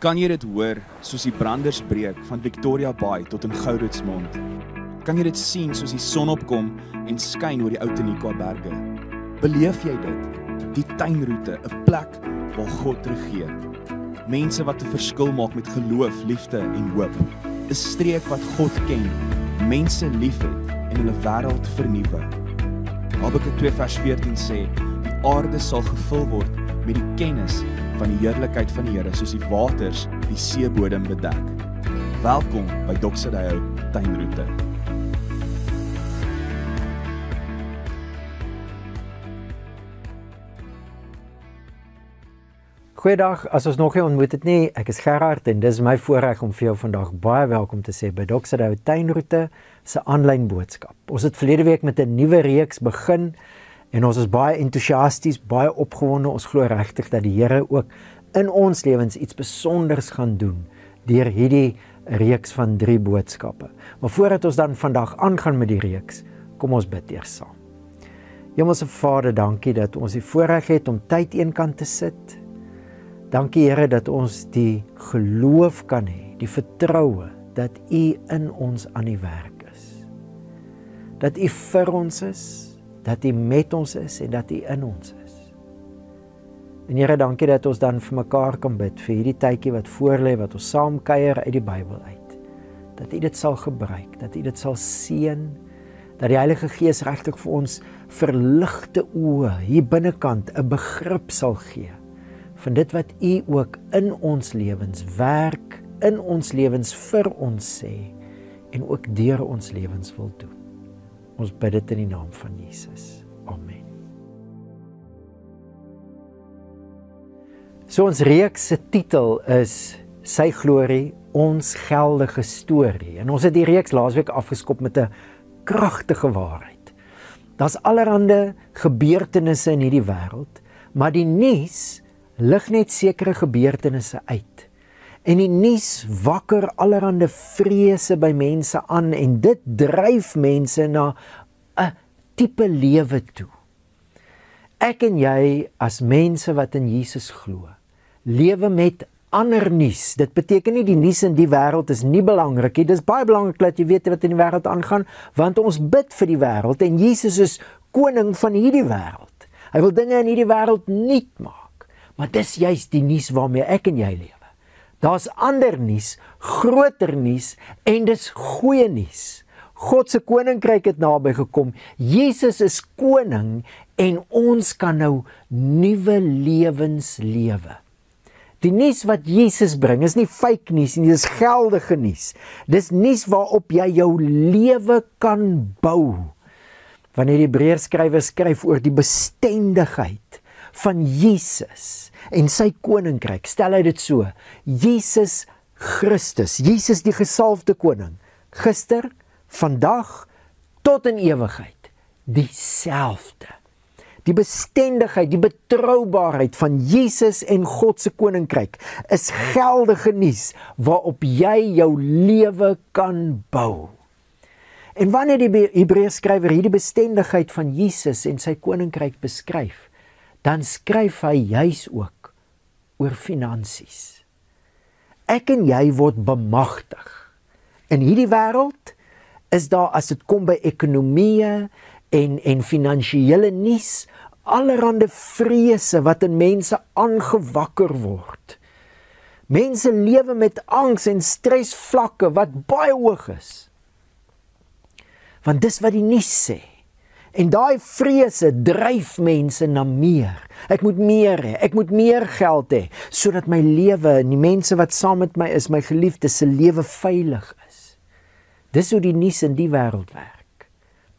Kan jy dit hoor, soos die branders breek van Victoria Bay tot in Gouritsmond? Kan jy dit sien soos die son opkom en skyn oor die Outeniqua berge? Beleef jy dit? Die tuinroete, 'n plek waar God regeer. Mense wat 'n verskil maak met geloof, liefde en hoop. 'n Streek wat God ken, mense liefhet en hulle wêreld vernuwe. Habakuk 2 vers 14 sê, die aarde sal gevul word met die kennis van die heerlikheid van die Here, soos die waters die seebodem bedek. Welkom by Doxadeo Tuinroete. Goeiedag, as ons nog nie ontmoet het nie, ek is Gerard en dis my voorreg om vir jou vandag baie welkom te sê by Doxadeo Tuinroete se aanlyn boodskap. Ons het verlede week met 'n nuwe reeks begin en ons is baie entoesiasties, baie opgewonde. Ons glo regtig dat die Here ook in ons lewens iets besonders gaan doen deur hierdie reeks van 3 boodskappe. Maar voordat ons dan vandag aangaan met die reeks, kom ons bid eers saam. Hemelse Vader, dankie dat ons die voorreg het om tyd eenkant te sit. Dankie Here dat ons die geloof kan hê, die vertroue dat U in ons aan die werk is. Dat U vir ons is, dat U met ons is en dat U in ons is. En Here, dankie dat ons dan vir mekaar kan bid vir hierdie tydjie wat voorlê, wat ons saam kuier uit die Bybel uit. Dat U dit sal gebruik, dat U dit sal seën, dat die Heilige Gees regtig vir ons verligte oë hier binnekant 'n begrip sal gee van dit wat U ook in ons lewens werk, in ons lewens vir ons sê en ook deur ons lewens wil doen. Ons bid dit in die naam van Jesus. Amen. So ons reeks se titel is Sy glorie, ons geldige storie. En ons het die reeks laasweek afgeskop met 'n kragtige waarheid. Daar's allerhande gebeurtenisse in hierdie wêreld, maar die nuus lig net sekere gebeurtenisse uit. En die nuus wakker allerhande vrese by mense aan en dit dryf mense na 'n tipe lewe toe. Ek en jy as mense wat in Jesus glo, lewe met ander nuus. Dit beteken nie die nuus in die wêreld is nie belangrik nie. Dis baie belangrik dat jy weet wat in die wêreld aangaan, want ons bid vir die wêreld en Jesus is koning van hierdie wêreld. Hy wil dinge in hierdie wêreld nuut maak. Maar dis juist die nuus waarmee ek en jy lewe. Daar's ander nuus, groter nuus en dis goeie nuus. God se koninkryk het naby gekom. Jesus is koning en ons kan nou nuwe lewens lewe. Die nuus wat Jesus bring is nie fake nuus nie, dis geldige nuus. Dis nuus waarop jy jou lewe kan bou. Wanneer die Hebreërskrywer skryf oor die bestendigheid van Jesus en sy koninkryk, stel hy dit so: Jesus Christus, Jesus die gesalfde koning, gister, vandag, tot in ewigheid, dieselfde. Die bestendigheid, die betroubaarheid van Jesus en God se koninkryk is geldige nuus waarop jy jou lewe kan bou. En wanneer die Hebreërskrywer hierdie bestendigheid van Jesus en sy koninkryk beskryf, dan skryf hy juis ook oor finansies. Ek en jy word bemagtig. In hierdie wêreld is daar, as dit kom by ekonomie en finansiële nuus, allerhande vrese wat in mense aangewakker word. Mense lewe met angs en stresvlakke wat baie hoog is. Want dis wat die nuus sê. En daai vrese dryf mense na meer. Ek moet meer hê, ek moet meer geld hê, sodat my lewe en die mense wat saam met my is, my geliefdes se lewe veilig is. Dis hoe die nuus in die wêreld werk.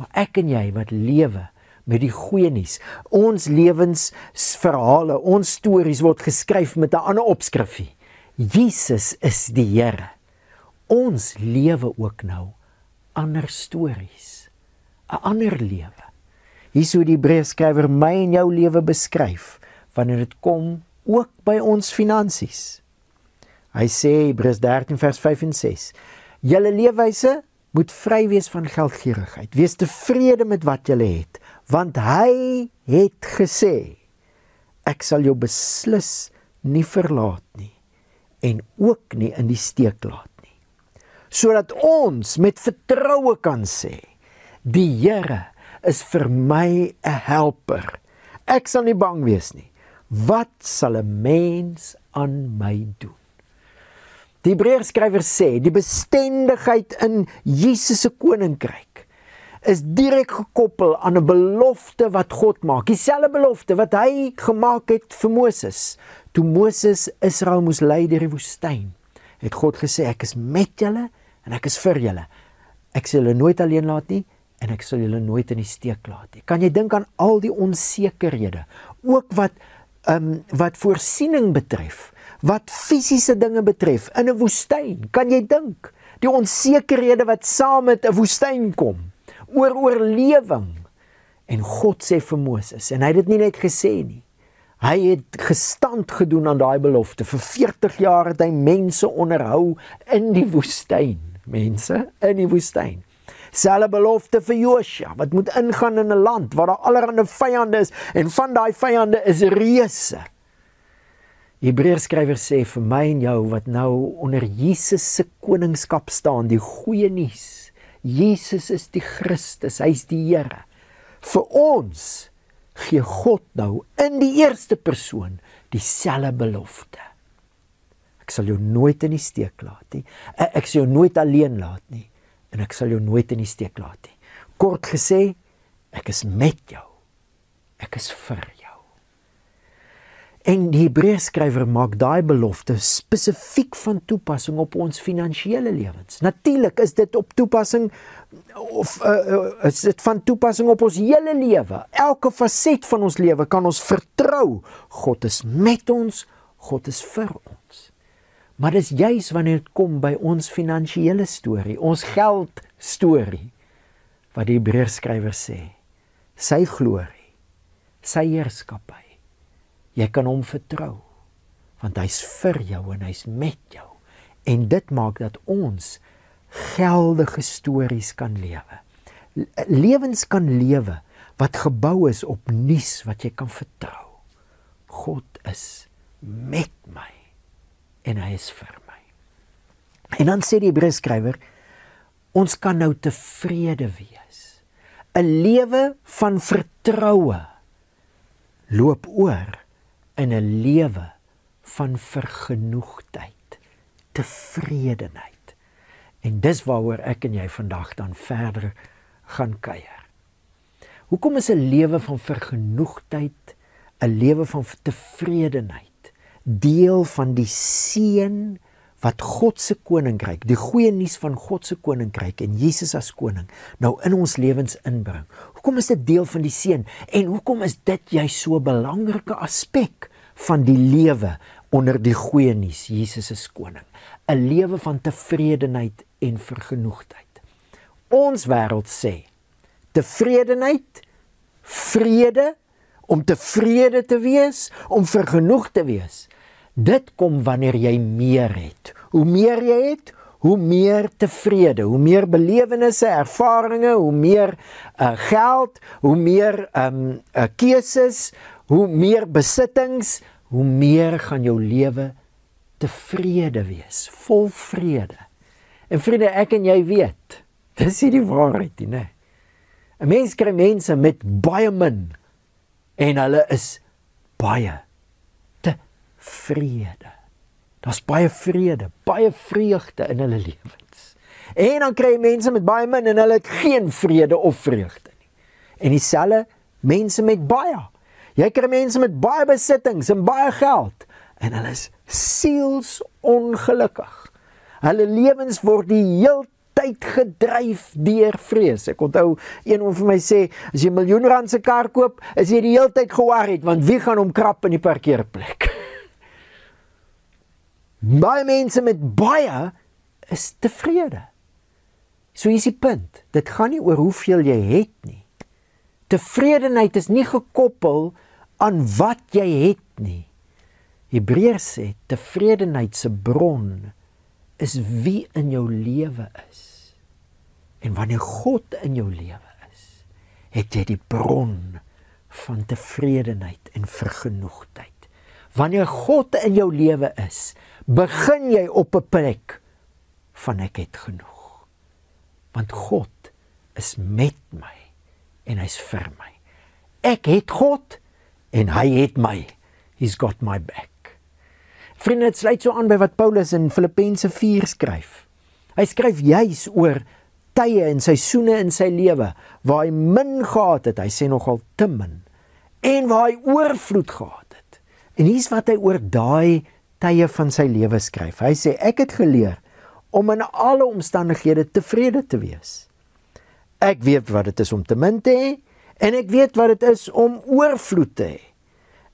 Maar ek en jy wat lewe met die goeie nuus, ons lewensverhale, ons stories word geskryf met 'n ander opskrifie. Jesus is die Here. Ons lewe ook nou ander stories, 'n ander lewe. Hier is hoe die Hebreërskrywer my en jou lewe beskryf, wanneer dit kom ook by ons finansies. Hy sê, Hebreërs 13 vers 5 en 6, julle leefwyse moet vry wees van geldgierigheid, wees tevrede met wat julle het, want hy het gesê, ek sal jou beslis nie verlaat nie, en ook nie in die steek laat nie. Sodat ons met vertroue kan sê, die Here is vir my 'n helper. Ek sal nie bang wees nie. Wat sal 'n mens aan my doen? Die Hebreërskrywer sê, die bestendigheid in Jesus se koninkryk is direk gekoppel aan 'n belofte wat God maak. Dieselfde belofte wat hy gemaak het vir Moses. Toe Moses Israel moes lei deur die woestyn, het God gesê, ek is met julle en ek is vir julle. Ek sal julle nooit alleen laat nie en ek sal julle nooit in die steek laat nie. Kan jy dink aan al die onsekerhede, ook wat voorsiening betref, wat fisiese dinge betref in 'n woestyn? Kan jy dink die onsekerhede wat saam met 'n woestyn kom, oor oorlewing? En God sê vir Moses, en hy het dit nie net gesê nie, hy het gestand gedoen aan daai belofte. Vir 40 jaar het hy mense onderhou in die woestyn. Mense in die woestyn. Selfe belofte vir Josua, wat moet ingaan in 'n land waar daar allerlei vyande is, en van daai vyande is reuse. Hebreërskrywer sê vir my en jou wat nou onder Jesus se koningskap staan, die goeie nuus. Jesus is die Christus, hy is die Here. Vir ons gee God nou in die eerste persoon dieselfde belofte. Ek sal jou nooit in die steek laat nie. Ek sal jou nooit alleen laat nie. En ek sal jou nooit in die steek laat nie. Kort gesê, ek is met jou. Ek is vir jou. En die Hebreërskrywer maak daai belofte spesifiek van toepassing op ons finansiële lewens. Natuurlik is dit op toepassing is dit van toepassing op ons hele lewe. Elke faset van ons lewe kan ons vertrou. God is met ons, God is vir ons. Maar dis juis wanneer dit kom by ons finansiële storie, ons geld storie, wat die Hebreërskrywer sê, sy glorie, sy heerskappy, jy kan hom vertrou, want hy's vir jou en hy's met jou. En dit maak dat ons geldige stories kan lewe. Lewens kan lewe wat gebou is op nuus wat jy kan vertrou. God is met my en hy is vir my. En dan sê die Hebreërskrywer, ons kan nou tevrede wees. 'n Lewe van vertroue loop oor in 'n lewe van vergenoegdheid, tevredenheid. En dis waaroor ek en jy vandag dan verder gaan kuier. Hoekom is 'n lewe van vergenoegdheid, 'n lewe van tevredenheid, deel van die seën wat God se koninkryk, die goeie nuus van God se koninkryk en Jesus as koning, nou in ons lewens inbring? Hoekom is dit deel van die seën? En hoekom is dit juist so 'n belangrike aspek van die lewe onder die goeie nuus, Jesus is koning? 'n Lewe van tevredenheid en vergenoegdheid. Ons wêreld sê, tevredenheid, vrede, om tevrede te wees, om vergenoeg te wees, dit kom wanneer jy meer het. Hoe meer jy het, hoe meer tevrede, hoe meer belewennisse, ervarings, hoe meer geld, hoe meer keuses, hoe meer besittings, hoe meer gaan jou lewe tevrede wees, vol vrede. En vriende, ek en jy weet, dis nie die waarheid nie, né? 'n Mens kry mense met baie min en hulle is baie tevrede. Daar's baie vrede, baie vreugde in hulle lewens. En dan kry jy mense met baie min en hulle het geen vrede of vreugde nie. En dieselfde mense met baie. Jy kry mense met baie besittings en baie geld en hulle is sielsongelukkig. Hulle lewens word die heeltyd gedryf deur vrees. Ek onthou een vir my sê, as jy 'n miljoen rand se kar koop, is jy die heeltyd ge-worried, want wie gaan hom krap in die parkeerplek? Baie mense met baie is tevrede. So is die punt. Dit gaan nie oor hoeveel jy het nie. Tevredenheid is nie gekoppel aan wat jy het nie. Hebreërs sê, tevredenheid se bron is wie in jou lewe is. En wanneer God in jou lewe is, het jy die bron van tevredenheid en vergenoegdheid. Wanneer God in jou lewe is, begin jy op 'n plek van ek het genoeg. Want God is met my en hy's vir my. Ek het God en hy het my. He's got my back. Vriende, dit sluit so aan by wat Paulus in Filippense 4 skryf. Hy skryf juis oor tye en seisoene in sy lewe waar hy min gehad het, hy sê nogal te min, en waar hy oorvloed gehad het. En hier's wat hy oor daai tye van sy lewe skryf. Hy sê, ek het geleer om in alle omstandighede tevrede te wees. Ek weet wat dit is om te min te hê, en ek weet wat dit is om oorvloed te hê.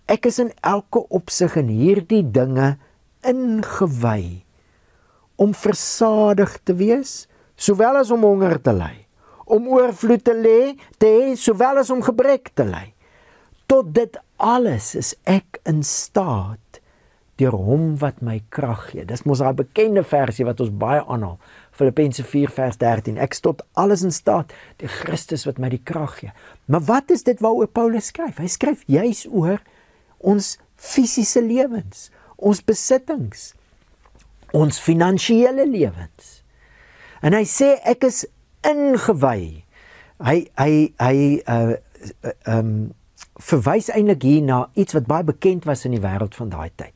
Ek is in elke opsig in hierdie dinge ingewy, om versadig te wees, sowel as om honger te ly, om oorvloed te hê, sowel as om gebrek te ly. Tot dit alles is ek in staat, deur hom wat my krag gee. Dis mos daai bekende versie wat ons baie aanhaal, Filippense 4 vers 13, ek is tot alles in staat, deur Christus wat my die krag gee. Maar wat is dit waaroor Paulus skryf? Hy skryf juis oor ons fisiese lewens, ons besittings, ons finansiële lewens. En hy sê, ek is ingewy. Hy verwys eintlik hier na iets wat baie bekend was in die wêreld van daai tyd.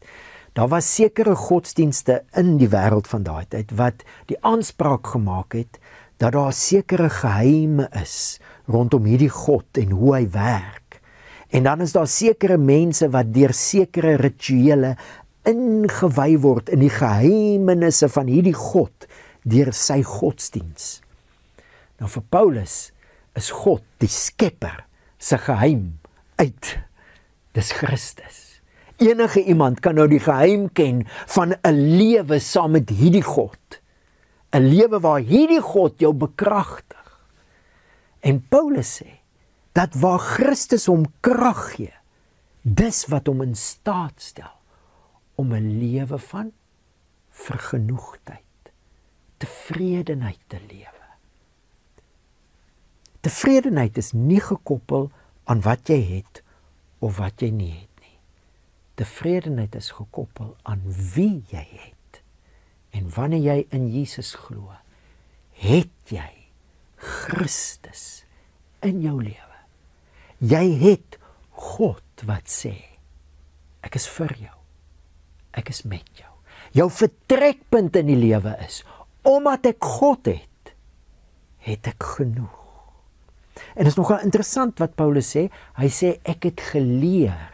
Daar was sekere godsdienste in die wêreld van daai tyd wat die aanspraak gemaak het dat daar sekere geheime is rondom hierdie God en hoe hy werk. En dan is daar sekere mense wat deur sekere rituele ingewy word in die geheimenisse van hierdie God deur sy godsdiens. Nou vir Paulus is God die skepper se geheim uit. Dis Christus. Enige iemand kan nou die geheim ken van 'n lewe saam met hierdie God. 'n Lewe waar hierdie God jou bekragtig. En Paulus sê dat waar Christus hom krag gee, dis wat hom in staat stel om 'n lewe van vergenoegdheid, tevredenheid te lewe. Tevredenheid is nie gekoppel aan wat jy het of wat jy nie het nie. Tevredenheid is gekoppel aan wie jy het. En wanneer jy in Jesus glo, het jy Christus in jou lewe. Jy het God wat sê, ek is vir jou, ek is met jou. Jou vertrekpunt in die lewe is, omdat ek God het ek genoeg. En dit is nogal interessant wat Paulus sê, hy sê ek het geleer.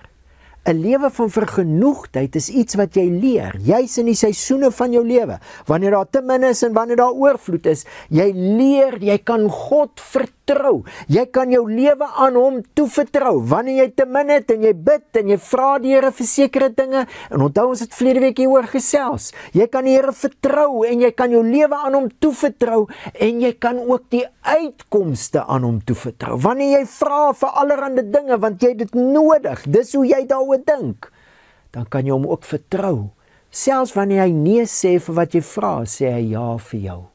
'n Lewe van vergenoegdheid is iets wat jy leer, juis in die seisoene van jou lewe. Wanneer daar te min is en wanneer daar oorvloed is, jy leer, jy kan God vertrou. Jy kan jou lewe aan hom toevertrou. Wanneer jy te min het en jy bid en jy vra die Here vir sekere dinge, en onthou ons het verlede week hieroor gesels, jy kan die Here vertrou en jy kan jou lewe aan hom toevertrou en jy kan ook die uitkomste aan hom toevertrou. Wanneer jy vra vir allerlei dinge, want jy het dit nodig, dis hoe jy daaroor dink, dan kan jy hom ook vertrou. Selfs wanneer hy nee sê vir wat jy vra, sê hy ja vir jou.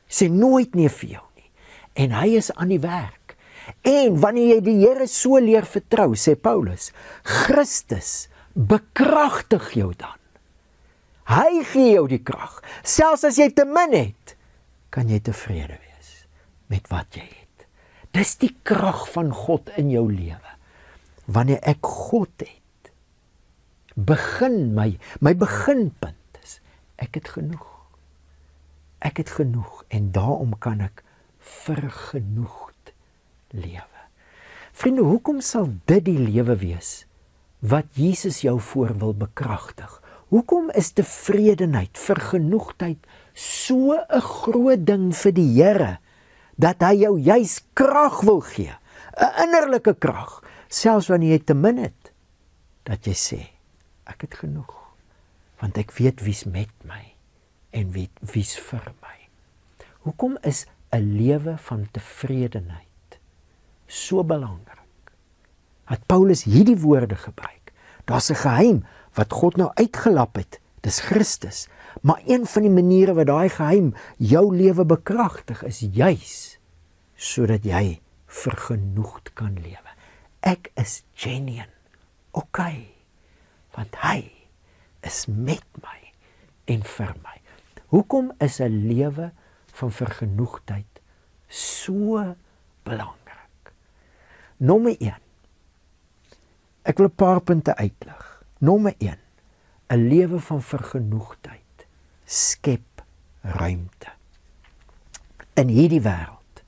Sê nooit nee vir jou nie. En hy is aan die werk. En wanneer jy die Here so leer vertrou, sê Paulus, Christus bekragtig jou dan. Hy gee jou die krag. Selfs as jy te min het, kan jy tevrede wees met wat jy het. Dis die krag van God in jou lewe. Wanneer ek God het, begin my beginpunt is, ek het genoeg. Ek het genoeg en daarom kan ek vergenoegd lewe. Vriende, hoekom sal dit die lewe wees wat Jesus jou voor wil bekragtig? Hoekom is tevredenheid, vergenoegdheid so 'n groot ding vir die Here, dat hy jou juis krag wil gee, 'n innerlike krag, selfs wanneer jy te min het, dat jy sê, ek het genoeg, want ek weet wie's met my en wie's vir my. Hoekom is 'n lewe van tevredenheid so belangrik? Het Paulus hierdie woorde gebruik. Daar's 'n geheim wat God nou uitgelap het, dis Christus. Maar een van die maniere wat daai geheim jou lewe bekragtig is juis sodat jy vergenoegd kan lewe. Ek is genuine. Okay. want hy is met my en vir my. Hoekom is 'n lewe van vergenoegdheid so belangrik? Nommer 1. Ek wil 'n paar punte uitlig. Nommer 1. 'n lewe van vergenoegdheid skep ruimte. In hierdie wêreld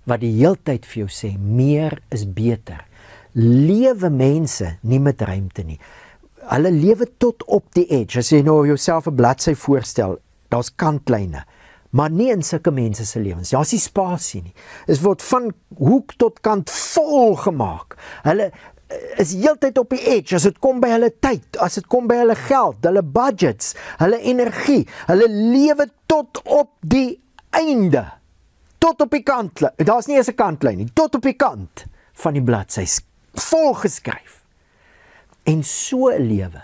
wat die heeltyd vir jou sê meer is beter, lewe mense nie met ruimte nie. Hulle lewe tot op die edge. As jy nou jouself 'n bladsy voorstel, daar's kantlyne, maar nie in sulke mense se lewens. Daar's nie spasie nie. Dit word van hoek tot kant vol gemaak. Hulle is heeltyd op die edge as dit kom by hulle tyd, as dit kom by hulle geld, hulle budgets, hulle energie. Hulle lewe tot op die einde. Tot op die kant. Daar's nie eens 'n kantlyn nie. Tot op die kant van die bladsy vol geskryf. En so 'n lewe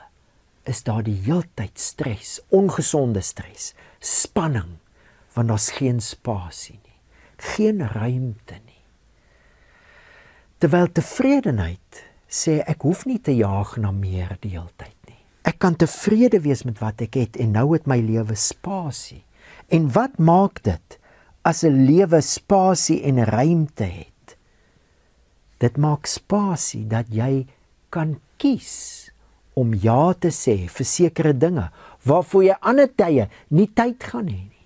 is daar die heeltyd stres, ongesonde stres, spanning, want daar's geen spasie nie, geen ruimte nie. Terwyl tevredenheid sê ek hoef nie te jaag na meer die heeltyd nie. Ek kan tevrede wees met wat ek het en nou het my lewe spasie. En wat maak dit as 'n lewe spasie en ruimte het? Dit maak spasie dat jy kan kies om ja te sê vir sekere dinge waarvoor jy ander tye nie tyd gaan hê nie.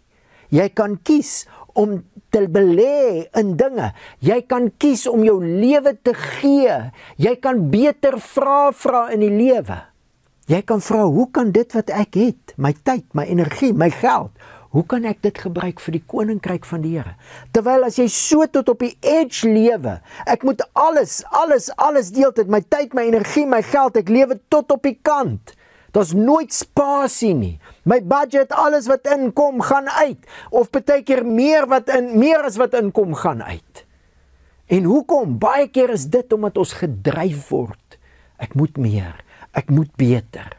Jy kan kies om te belê in dinge. Jy kan kies om jou lewe te gee. Jy kan beter vra in die lewe. Jy kan vra, hoe kan dit wat ek het, my tyd, my energie, my geld, hoe kan ek dit gebruik vir die koninkryk van die Here? Terwyl as jy so tot op die edge lewe, ek moet alles deeltyd, my tyd, my energie, my geld, ek lewe tot op die kant. Daar's nooit spasie nie. My budget, alles wat inkom, gaan uit. Of partykeer meer as wat inkom, gaan uit. En hoekom? Baie keer is dit omdat ons gedryf word. Ek moet meer, ek moet beter.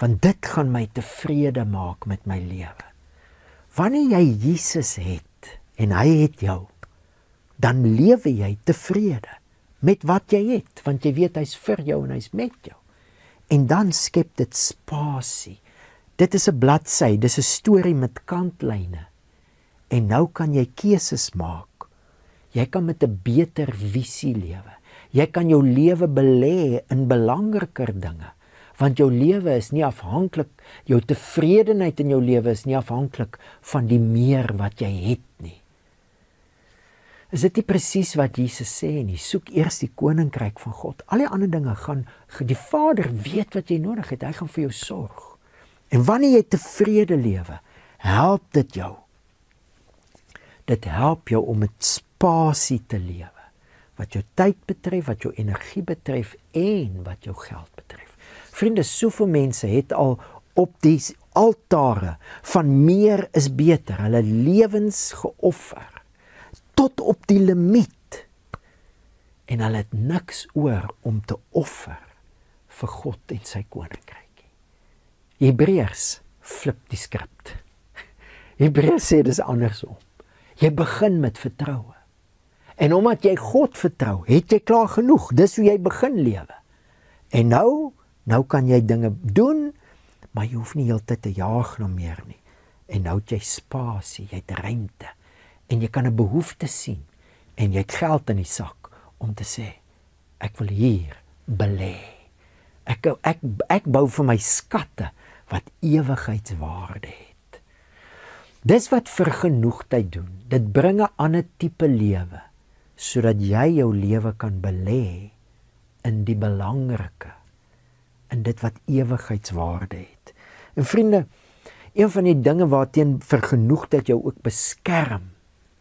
Want dit gaan my tevrede maak met my lewe. Wanneer jy Jesus het en hy het jou, dan lewe jy tevrede met wat jy het, want jy weet hy's vir jou en hy's met jou. En dan skep dit spasie. Dit is 'n bladsy, dis 'n storie met kantlyne. En nou kan jy keuses maak. Jy kan met 'n beter visie lewe. Jy kan jou lewe belê in belangriker dinge. Want jou lewe is nie afhanklik, jou tevredenheid in jou lewe is nie afhanklik van die meer wat jy het nie. Is dit nie presies wat Jesus sê nie? Soek eers die koninkryk van God. Al die ander dinge gaan, die Vader weet wat jy nodig het, hy gaan vir jou sorg. En wanneer jy tevrede lewe, help dit jou. Dit help jou om met spasie te lewe. Wat jou tyd betref, wat jou energie betref en wat jou geld betref. Vriende, soveel mense het al op die altare van meer is beter, hulle lewens geoffer, tot op die limiet. En hulle het niks oor om te offer vir God en sy koninkryk. Hebreërs flip die skrip. Hebreërs sê dis andersom. Jy begin met vertroue. En omdat jy God vertrou, het jy klaar genoeg. Dis hoe jy begin lewe. En nou kan jy dinge doen, maar jy hoef nie heeltyd te jaag na meer nie. En nou het jy spasie, jy het ruimte. En jy kan 'n behoefte sien. En jy het geld in die sak om te sê, ek wil hier belê. Ek bou vir my skatte wat ewigheidswaarde het. Dis wat vergenoegdheid doen. Dit bring 'n ander tipe lewe, sodat jy jou lewe kan belê in die belangrike, in dit wat ewigheidswaarde het. En vriende, een van die dinge waarteen vergenoegdheid jou ook beskerm,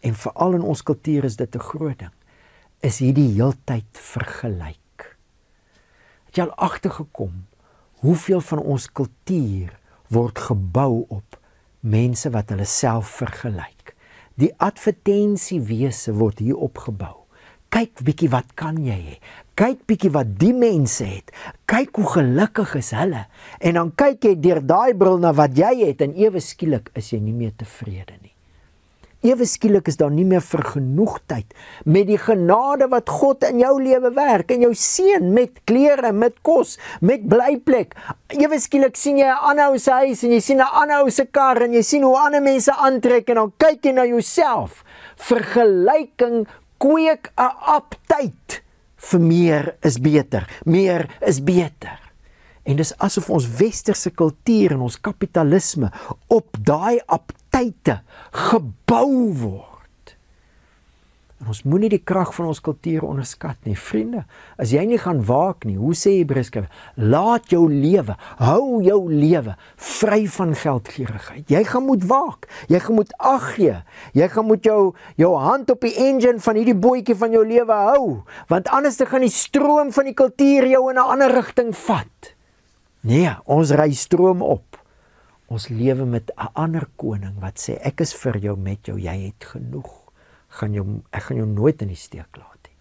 en veral in ons kultuur is dit 'n groot ding, is hierdie heeltyd vergelyk. Het jy al agtergekom hoeveel van ons kultuur word gebou op mense wat hulle self vergelyk? Die advertensiewese word hier opgebou. Kyk bietjie wat kan jy hê. Kyk bietjie wat die mense het. Kyk hoe gelukkig is hulle. En dan kyk jy deur daai bril na wat jy het en ewe skielik is jy nie meer tevrede nie. ewe skielik is daar nie meer vergenoegdheid met die genade wat God in jou lewe werk, in jou seun, met klere, met kos, met blyplek. Ewe skielik sien jy 'n ander ou se huis en jy sien 'n ander ou se kar en jy sien hoe ander mense aantrek en dan kyk jy na jouself. Vergelyking kweek 'n aptyd vir meer is beter. Meer is beter. En dis asof ons westerse kultuur en ons kapitalisme op daai aptyte gebou word. En ons moenie die krag van ons kultuur onderskat nie. Vriende, as jy nie gaan waak nie, hoe sê Hebreërs, laat jou lewe, hou jou lewe vry van geldgierigheid. Jy gaan moet waak, jy gaan moet ag gee, jy gaan moet jou hand op die engine van hierdie bootjie van jou lewe hou, want anders gaan die stroom van die kultuur jou in 'n ander rigting vat. Nee, ons ry stroom op. Ons lewe met 'n ander koning wat sê, ek is vir jou, met jou, jy het genoeg. Ek gaan jou nooit in die steek laat nie.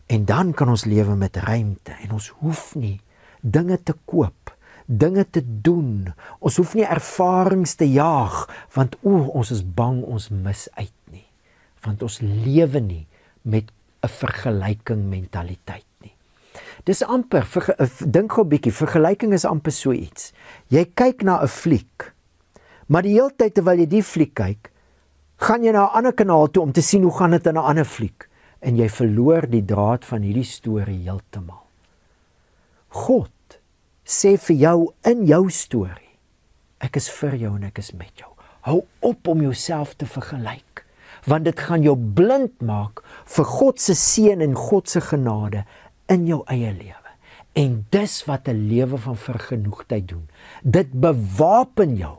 En dan kan ons lewe met ruimte en ons hoef nie dinge te koop, dinge te doen. Ons hoef nie ervarings te jaag, want ons is bang ons mis uit nie. Want ons lewe nie met 'n vergelyking mentaliteit nie. Dis amper, dink gou 'n bietjie, vergelyking is amper so iets. Jy kyk na 'n fliek, maar die hele tyd terwyl jy die fliek kyk, gaan jy na 'n ander kanaal toe om te sien hoe gaan dit in 'n ander fliek, en jy verloor die draad van hierdie storie heeltemal. God sê vir jou in jou storie, ek is vir jou en ek is met jou. Hou op om jouself te vergelyk, want dit gaan jou blind maak vir God se seën en God se genade in jou eie lewe. En dis wat 'n lewe van vergenoegdheid doen. Dit bewapen jou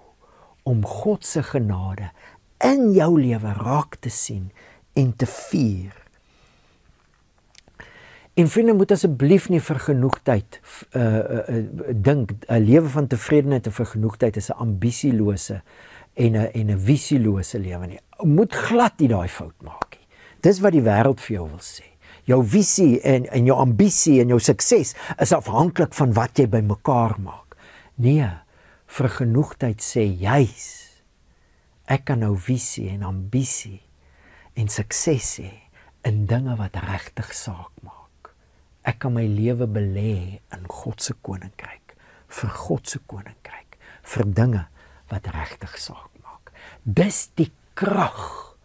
om God se genade in jou lewe raak te sien en te vier. En vriende, moet asseblief nie vergenoegdheid dink, 'n lewe van tevredenheid en vergenoegdheid is 'n ambisielose en 'n visielose lewe nie. Moet glad nie daai fout maak nie. Dis wat die wêreld vir jou wil sê. Jou visie en jou ambisie en jou sukses is afhanklik van wat jy bymekaar maak. Nee, vergenoegdheid sê juis, ek kan nou visie en ambisie en sukses hê in dinge wat regtig saak maak. Ek kan my lewe belê in God se koninkryk, vir God se koninkryk, vir dinge wat regtig saak maak. Dis die krag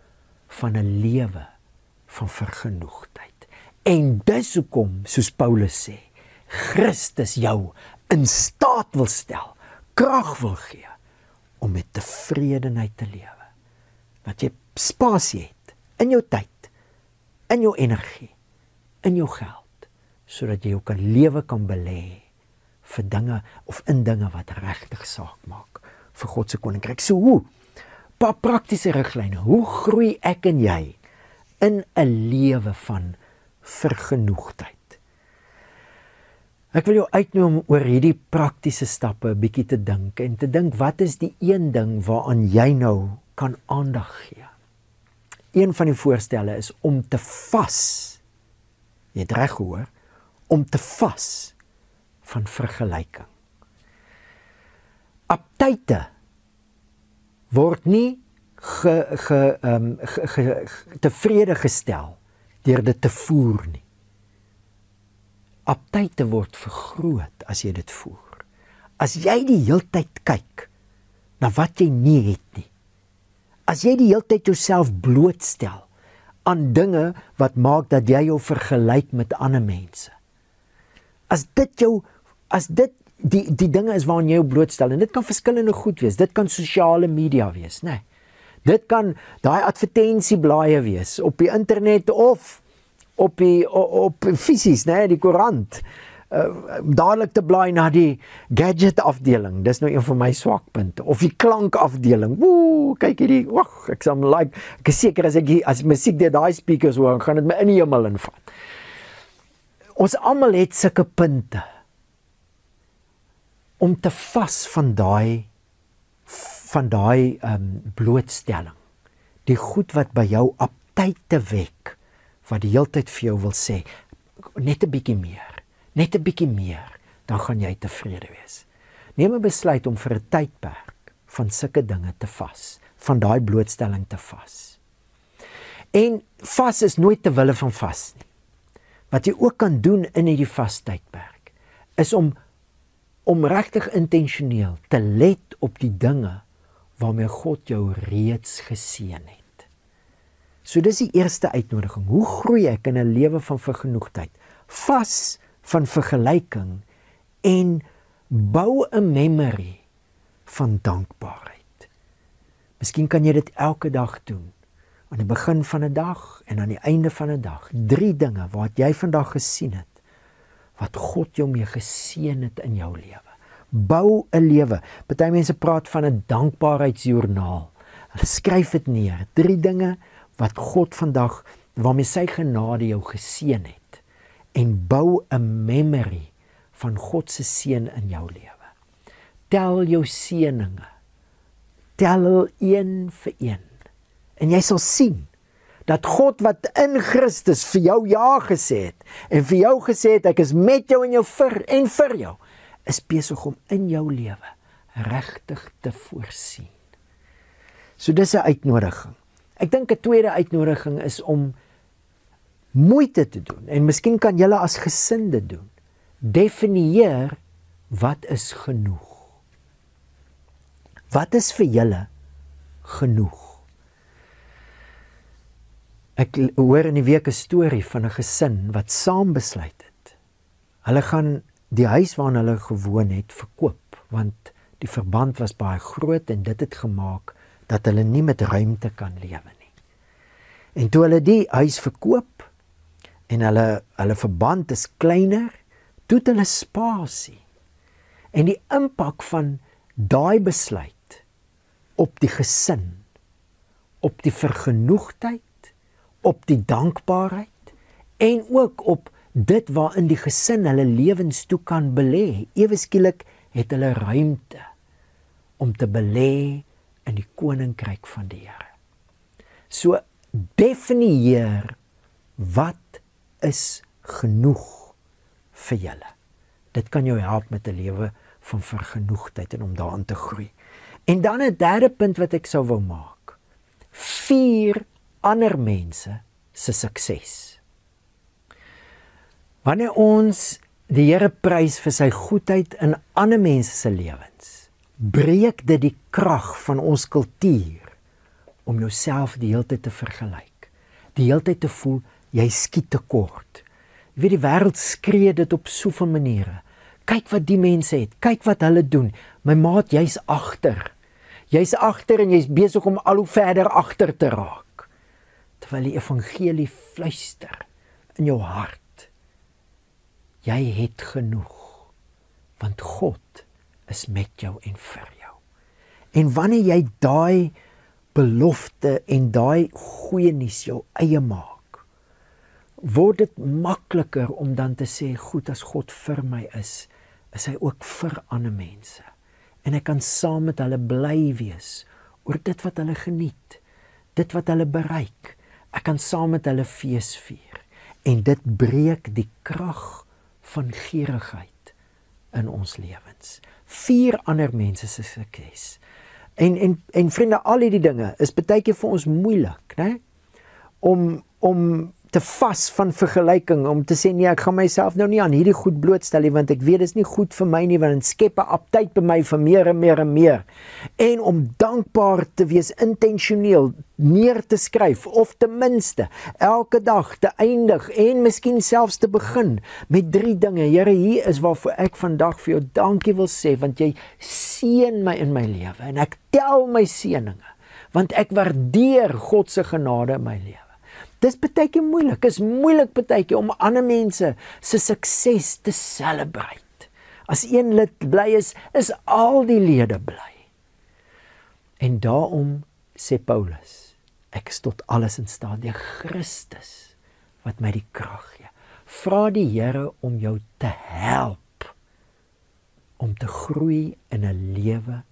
van 'n lewe van vergenoegdheid. En dis hoekom, soos Paulus sê, Christus jou in staat wil stel, krag wil gee, om met tevredenheid te lewe. Dat jy spasie het, in jou tyd, in jou energie, in jou geld, sodat jy jou lewe kan belê vir dinge, of in dinge wat regtig saak maak, vir God se koninkryk. So hoe? Paar praktiese riglyne. Hoe groei ek en jy in 'n lewe van vergenoegdheid? Ek wil jou uitnooi om oor hierdie praktiese stappe 'n bietjie te dink en te dink, wat is die een ding waaraan jy nou kan aandag gee? Een van die voorstelle is om te vas. Jy het reg gehoor, om te vas van vergelyking. Aptyte word nie tevrede gestel deur dit te voer nie. Aptyte word vergroot as jy dit voer. As jy die heeltyd kyk na wat jy nie het nie. As jy die heeltyd jouself blootstel aan dinge wat maak dat jy jou vergelyk met ander mense. As dit die dinge is waaraan jy jou blootstel, en dit kan verskillende goed wees, dit kan sosiale media wees, nee. Dit kan daai advertensieblaaie wees op die internet of op fisies, nee, die koerant. Dadelik te blaai na die gadget afdeling, dis nou een van my swakpunte, of die klank afdeling. Kyk hierdie, ek is seker as musiek deur daai speakers hoor, gaan dit my in die hemel invat. Ons almal het sulke punte om te vas van daai blootstelling. Die goed wat by jou aptyte wek, wat die heeltyd vir jou wil sê, net 'n bietjie meer, dan gaan jy tevrede wees. Neem 'n besluit om vir 'n tydperk van sulke dinge te vas, van daai blootstelling te vas. En vas is nooit te wille van vas nie. Wat jy ook kan doen in hierdie vastydperk, is om regtig intentioneel te let op die dinge waarmee God jou reeds geseën het. So dis die eerste uitnodiging. Hoe groei ek in 'n lewe van vergenoegdheid? Vas van vergelyking en bou 'n memory van dankbaarheid. Miskien kan jy dit elke dag doen. Aan die begin van 'n dag en aan die einde van 'n dag. 3 dinge wat jy vandag gesien het, wat God jou mee geseën het in jou lewe. Bou 'n lewe. Party mense praat van 'n dankbaarheidsjoernaal. Hulle skryf dit neer. 3 dinge wat God vandag, waarmee sy genade jou geseën het. En bou 'n memory van God se seën in jou lewe. Tel jou seëninge. Tel hulle een vir een. En jy sal sien dat God wat in Christus vir jou ja gesê het en vir jou gesê het ek is met jou en jou vir jou, is besig om in jou lewe regtig te voorsien. So dis 'n uitnodiging. Ek dink 'n tweede uitnodiging is om moeite te doen en miskien kan julle as gesin dit doen. Definieer wat is genoeg. Wat is vir julle genoeg? Ek hoor in die week 'n storie van 'n gesin wat saam besluit het. Hulle gaan die huis waarin hulle gewoon het verkoop, want die verband was baie groot en dit het gemaak dat hulle nie met ruimte kan lewe nie. En toe hulle die huis verkoop en hulle verband is kleiner, toe het hulle spasie. En die impak van daai besluit op die gesin, op die vergenoegdheid, op die dankbaarheid en ook op dit waarin die gesin hulle lewens toe kan belê. Ewe skielik het hulle ruimte om te belê in die koninkryk van die Here. So definieer wat is genoeg vir julle. Dit kan jou help met 'n lewe van vergenoegdheid en om daarin te groei. En dan 'n derde punt wat ek sou wou maak. 4 ander mense se sukses. Wanneer ons die Here prys vir sy goedheid in ander mense se lewens, breek dit die krag van ons kultuur om jouself die hele tyd te vergelyk. Die hele tyd te voel jy skiet tekort. Jy weet die wêreld skree dit op soveel maniere. Kyk wat die mense het, kyk wat hulle doen. My maat, jy's agter. Jy's agter en jy's besig om al hoe verder agter te raak. Terwyl die evangelie fluister in jou hart. Jy het genoeg, want God is met jou en vir jou. En wanneer jy daai belofte en daai goeie nuus jou eie maak, word dit makliker om dan te sê, goed, as God vir my is hy ook vir ander mense. En ek kan saam met hulle bly wees oor dit wat hulle geniet, dit wat hulle bereik. Ek kan saam met hulle fees vier. En dit breek die krag van gierigheid in ons lewens. 4 ander mense se sukses. En vriende, al hierdie dinge is baie keer vir ons moeilik, né? Om te vas van vergelyking, om te sê nee, ek gaan myself nou nie aan hierdie goed blootstel nie, want ek weet dis nie goed vir my nie, want dit skep 'n aptyt by my vir meer en meer en meer. En om dankbaar te wees, intentioneel neer te skryf, of ten minste elke dag te eindig en miskien selfs te begin met 3 dinge. Here, hier is waarvoor ek vandag vir jou dankie wil sê, want jy seën my in my lewe en ek tel my seëninge, want ek waardeer God se genade in my lewe. Dis baie keer moeilik. Is moeilik baie keer om ander mense se sukses te celebrate. As een lid bly is al die lede bly. En daarom sê Paulus, ek is tot alles in staat deur Christus wat my die krag gee. Vra die Here om jou te help om te groei in 'n lewe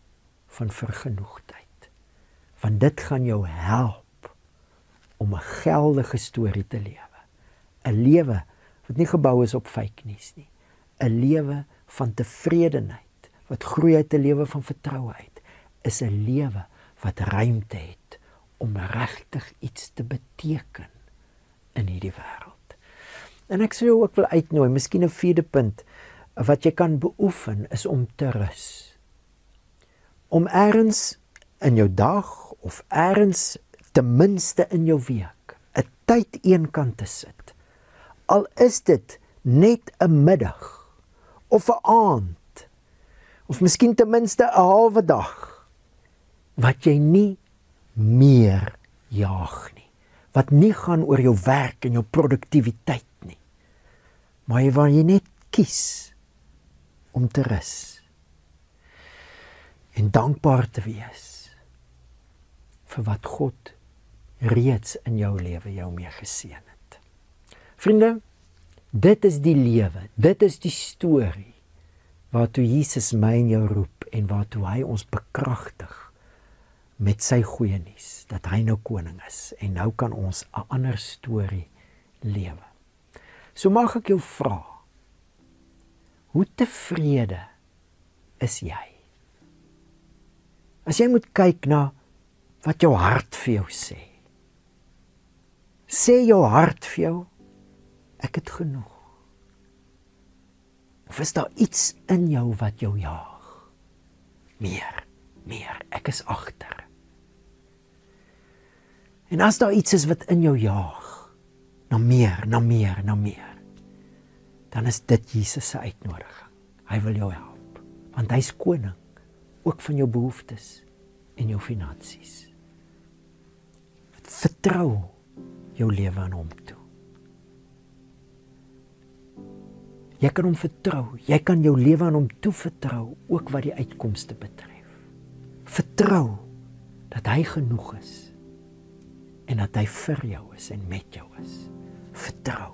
van vergenoegdheid. Want dit gaan jou help om 'n geldige storie te lewe. 'n Lewe wat nie gebou is op fake nuus nie. 'n Lewe van tevredenheid, wat groei uit 'n lewe van vertroue uit, is 'n lewe wat ruimte het om regtig iets te beteken in hierdie wêreld. En ek sou jou ook wil uitnooi, miskien 'n 4de punt, wat jy kan beoefen, is om te rus. Om ergens in jou dag, of ergens ten minste in jou week, 'n tyd eenkant te sit. Al is dit net 'n middag, of 'n aand, of miskien ten minste 'n halwe dag, wat jy nie meer jaag nie, wat nie gaan oor jou werk en jou produktiwiteit nie, maar waar jy net kies om te rus en dankbaar te wees vir wat God reeds in jou lewe jou mee geseën het. Vriende, dit is die lewe, dit is die storie waartoe Jesus my en jou roep en waartoe hy ons bekragtig met sy goeie nuus, dat hy nou koning is en nou kan ons 'n ander storie lewe. So mag ek jou vra, hoe tevrede is jy? As jy moet kyk na wat jou hart vir jou sê, sê jou hart vir jou, ek het genoeg? Of is daar iets in jou wat jou jaag? Meer, ek is agter. En as daar iets is wat in jou jaag, na meer, dan is dit Jesus se uitnodiging. Hy wil jou help, want hy's koning, ook van jou behoeftes en jou finansies. Vertrou jou lewe aan hom toe. Jy kan hom vertrou, jy kan jou lewe aan hom toe vertrou, ook wat die uitkomste betref. Vertrou dat hy genoeg is, en dat hy vir jou is en met jou is. Vertrou.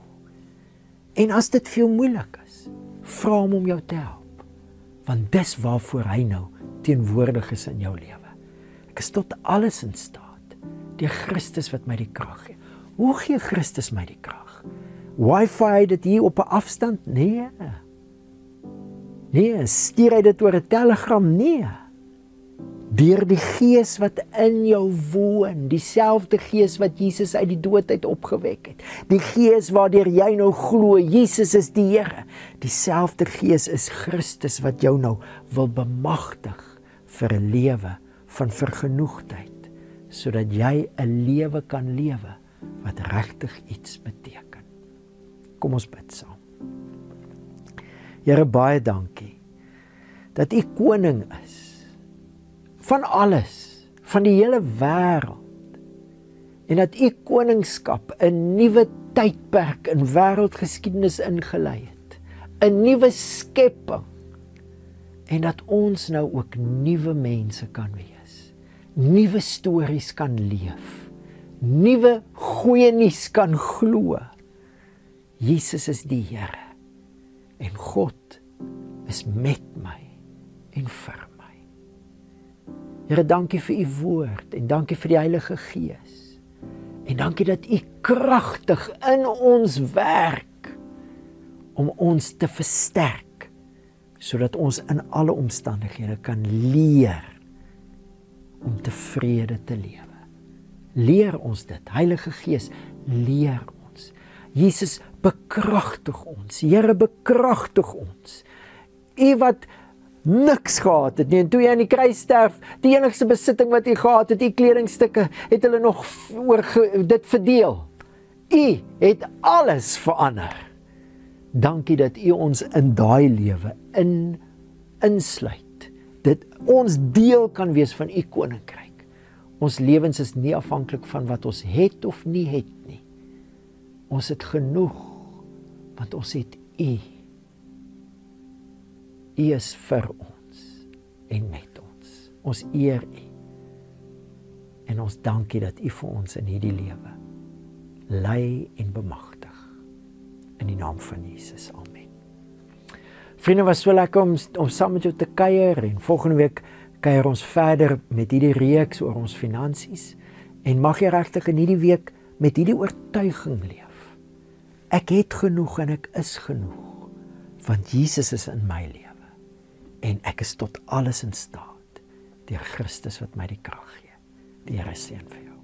En as dit veel moeilik is, vra hom om jou te help, want dis waarvoor hy nou teenwoordig is in jou lewe. Ek is tot alles in staat, deur Christus wat my die krag gee. Hoe gee Christus my die krag? Wi-Fi dit hier op 'n afstand? Nee, stuur hy dit oor 'n telegram? Nee. Deur die Gees wat in jou woon, dieselfde Gees wat Jesus uit die dood uit opgewek het, die Gees waardeur jy nou glo, Jesus is die Here, dieselfde Gees is Christus wat jou nou wil bemagtig vir 'n lewe van vergenoegdheid, sodat jy 'n lewe kan lewe wat regtig iets beteken. Kom ons bid saam. Here, baie dankie dat U koning is van alles, van die hele wêreld, en dat U koningskap 'n nuwe tydperk in wêreldgeskiedenis ingelei het, 'n nuwe skepping, en dat ons nou ook nuwe mense kan wees, nuwe stories kan leef, nuwe goeie nuus kan glo. Jesus is die Here, en God is met my en vir my. Here, dankie vir U woord, en dankie vir die Heilige Gees, en dankie dat U kragtig in ons werk, om ons te versterk, sodat ons in alle omstandighede kan leer, om tevrede te lewe. Leer ons dit, Heilige Gees, leer ons. Jesus, bekragtig ons. Here, bekragtig ons. U wat niks gehad het nie, en toe jy aan die kruis sterf, die enigste besitting wat U gehad het, U kledingstukke, het hulle nog dit verdeel. U het alles verander. Dankie dat U ons in daai lewe insluit, dat ons deel kan wees van U koninkryk. Ons lewens is nie afhanklik van wat ons het of nie het nie. Ons het genoeg, want ons het U. U is vir ons en met ons. Ons eer U. En ons dankie dat U vir ons in hierdie lewe lei en bemagtig. In die naam van Jesus. Amen. Vriende, was so lekker om saam met jou te kuier, en volgende week kuier ons verder met hierdie reeks oor ons finansies, en mag jy regtig in hierdie week met hierdie oortuiging leef. Ek het genoeg en ek is genoeg, want Jesus is in my lewe, en ek is tot alles in staat, deur Christus wat my die krag gee. Die Here seën vir jou.